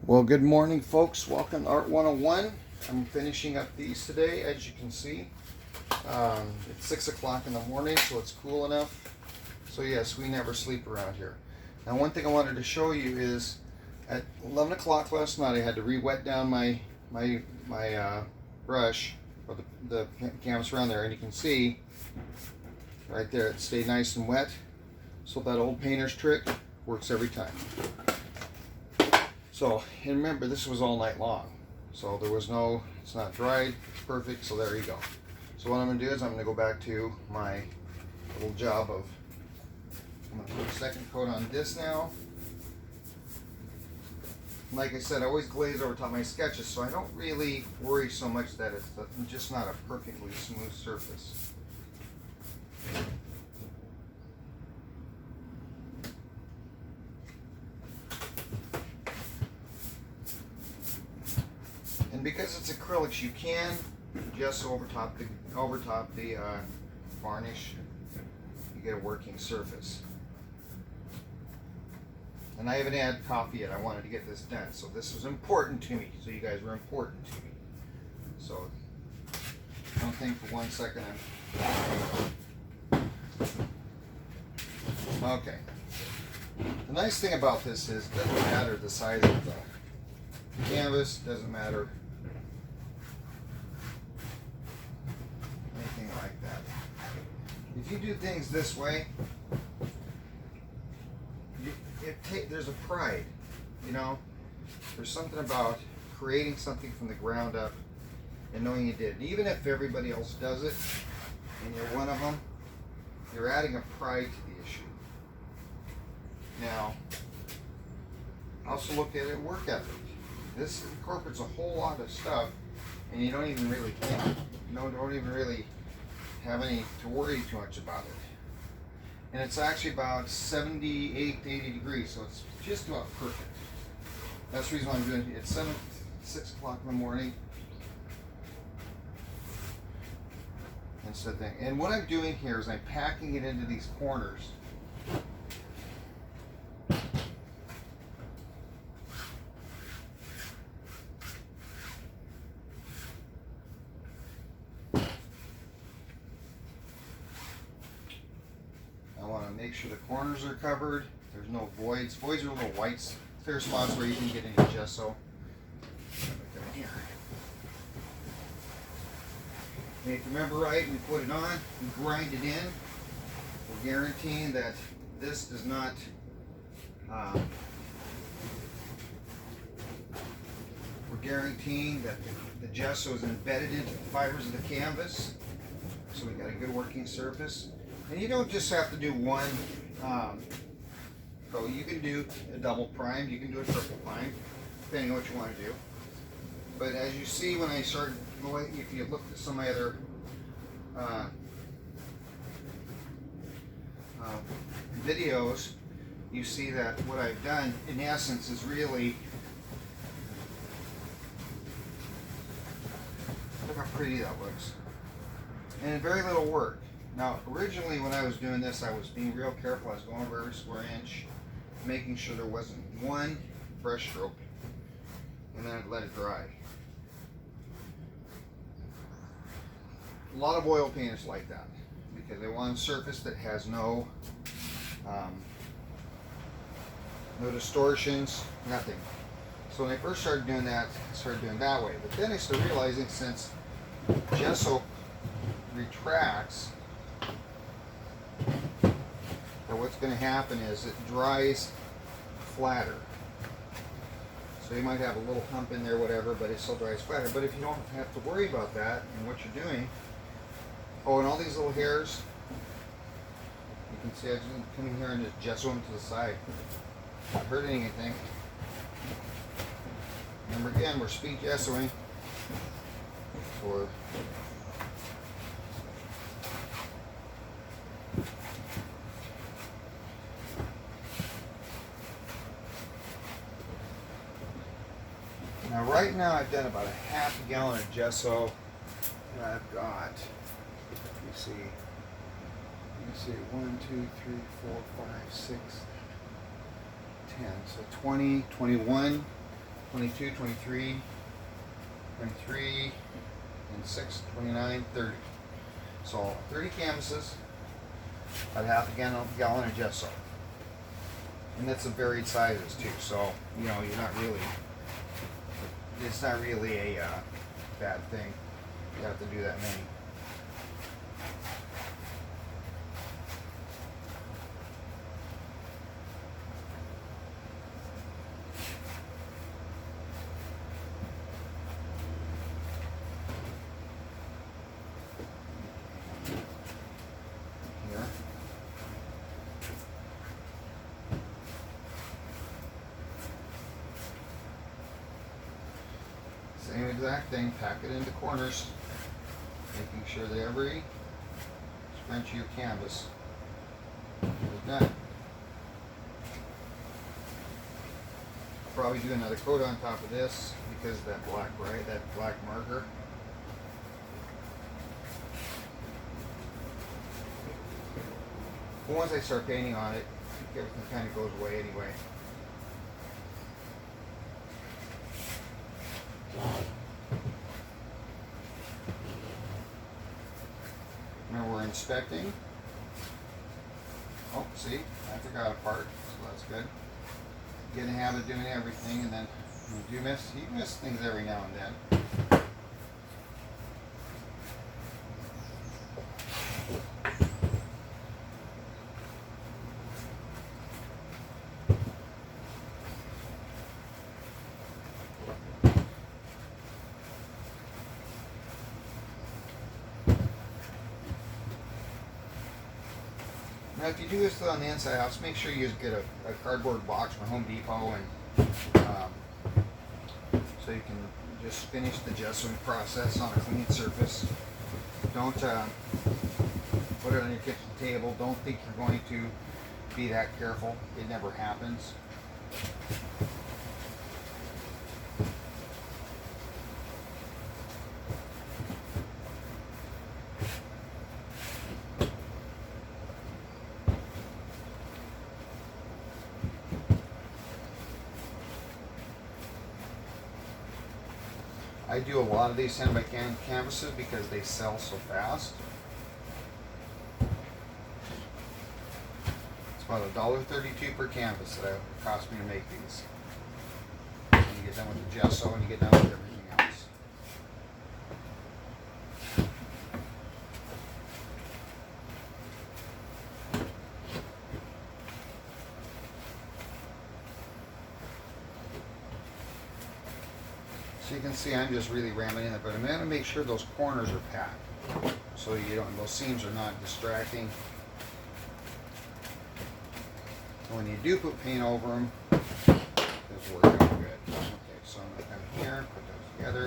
Well, good morning, folks. Welcome to Art 101. I'm finishing up these today, as you can see. It's 6 o'clock in the morning, so it's cool enough. So yes, we never sleep around here. Now, one thing I wanted to show you is at 11 o'clock last night, I had to re-wet down my brush, or the canvas around there, and you can see right there, it stayed nice and wet. So that old painter's trick works every time. So, and remember, this was all night long. So there was no, it's not dried, it's perfect, so there you go. So what I'm gonna do is I'm gonna go back to my little job of, I'm gonna put a second coat on this now. Like I said, I always glaze over top my sketches, so I don't really worry so much that it's just not a perfectly smooth surface. And because it's acrylics, you can just over top the varnish. You get a working surface. And I haven't had coffee yet. I wanted to get this done, so this was important to me. So you guys were important to me. So don't think for 1 second I'm okay. The nice thing about this is it doesn't matter the size of the canvas, doesn't matter anything like that. If you do things this way, there's a pride, you know. There's something about creating something from the ground up and knowing you did. Even if everybody else does it and you're one of them, you're adding a pride to the issue. Now, also look at it, work ethic. This incorporates a whole lot of stuff, and you don't even really think, don't even really have any to worry too much about it. And it's actually about 78 to 80 degrees, so it's just about perfect. That's the reason why I'm doing it. It's 6 o'clock in the morning. Instead of thing. And what I'm doing here is I'm packing it into these corners. Make sure the corners are covered. There's no voids. Voids are little whites, clear spots where you can get any gesso. Here. And if you remember right, we put it on, we grind it in. We're guaranteeing that this does not we're guaranteeing that the gesso is embedded into the fibers of the canvas. So we got a good working surface. And you don't just have to do one coat. You can do a double prime, you can do a triple prime, depending on what you want to do. But as you see when I start going, if you look at some of my other videos, you see that what I've done in essence is really, look how pretty that looks. And very little work. Now, originally when I was doing this, I was being real careful. I was going over every square inch, making sure there wasn't one brush stroke, and then I'd let it dry. A lot of oil painters like that because they want a surface that has no distortions, nothing. So when I first started doing that, I started doing that way. But then I started realizing since gesso retracts, but what's going to happen is it dries flatter. So you might have a little hump in there, whatever, but it still dries flatter. But if you don't have to worry about that and what you're doing, oh, and all these little hairs, you can see I just come in here and just gesso them to the side. Not hurting anything. Remember again, we're speed gessoing. Now right now I've done about a half a gallon of gesso, and I've got, let me see 1, 2, 3, 4, 5, 6, 10, so 20, 21 22, 23, 23, and 6, 29, 30. So 30 canvases at half a gallon of gesso. And that's of varied sizes too, so you know it's not really a bad thing. You have to do that many. Here. Same exact thing, pack it into corners, making sure that every scrunch of your canvas is done. Probably do another coat on top of this because of that black, right? That black marker. But once I start painting on it, everything kind of goes away anyway. Now we're inspecting. Oh, see, I forgot a part, so that's good. Get in the habit of doing everything, and then you miss things every now and then. Now, if you do this on the inside house, make sure you get a cardboard box from Home Depot, and so you can just finish the gessoing process on a clean surface. Don't put it on your kitchen table. Don't think you're going to be that careful. It never happens. I do a lot of these 10 by canvases because they sell so fast. It's about $1.32 per canvas that it cost me to make these. And you get done with the gesso and you get done with everything else. So you can see I'm just really ramming in it, but I'm going to make sure those corners are packed, so you don't, those seams are not distracting. And when you do put paint over them, it's working good. Okay, so I'm going to come here, put those together,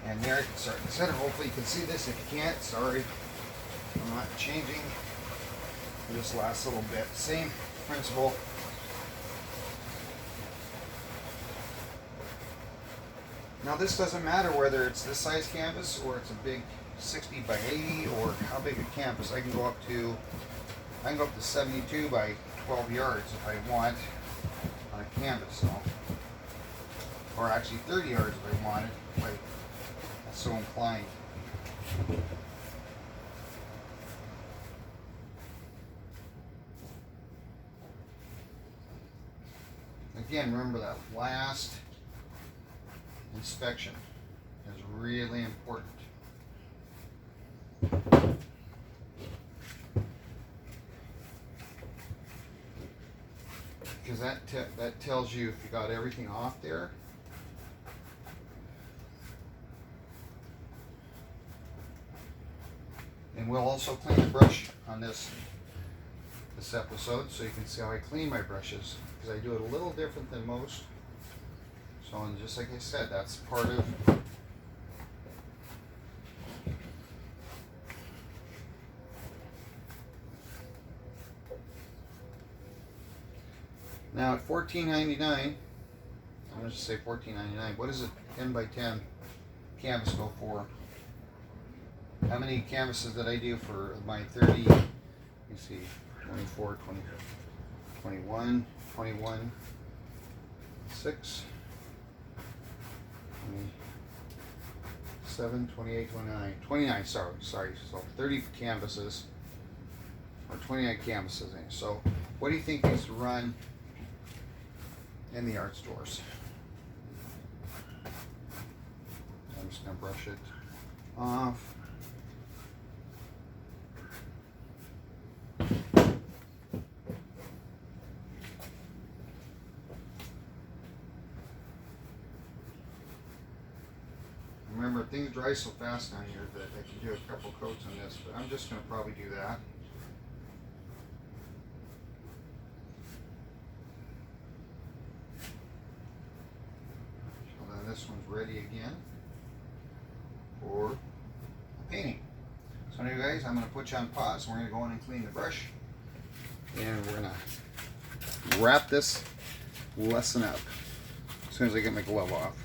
and there I can start in the center. Hopefully you can see this. If you can't, sorry, I'm not changing this last little bit. Same principle. Now this doesn't matter whether it's this size canvas or it's a big 60 by 80 or how big a canvas. I can go up to 72 by 12 yards if I want on a canvas, so, or actually 30 yards if I wanted, if I'm so inclined. Again, remember that last inspection is really important. Because that tells you if you got everything off there. And we'll also clean the brush on this episode, so you can see how I clean my brushes, because I do it a little different than most. So, and just like I said, that's part of now at $14.99. I'm gonna just say $14.99. What does a 10 by 10 canvas go for? How many canvases did I do for my 30? Let me see, 24, 20, 21, 21, 6, 27, 28, 29, 29, sorry, so 30 canvases, or 29 canvases. So what do you think needs to run in the art stores? I'm just going to brush it off. Remember, things dry so fast on here that I can do a couple coats on this, but I'm just going to probably do that. So then this one's ready again for painting. So anyway guys, I'm going to put you on pause. We're going to go in and clean the brush, and we're going to wrap this lesson up as soon as I get my glove off.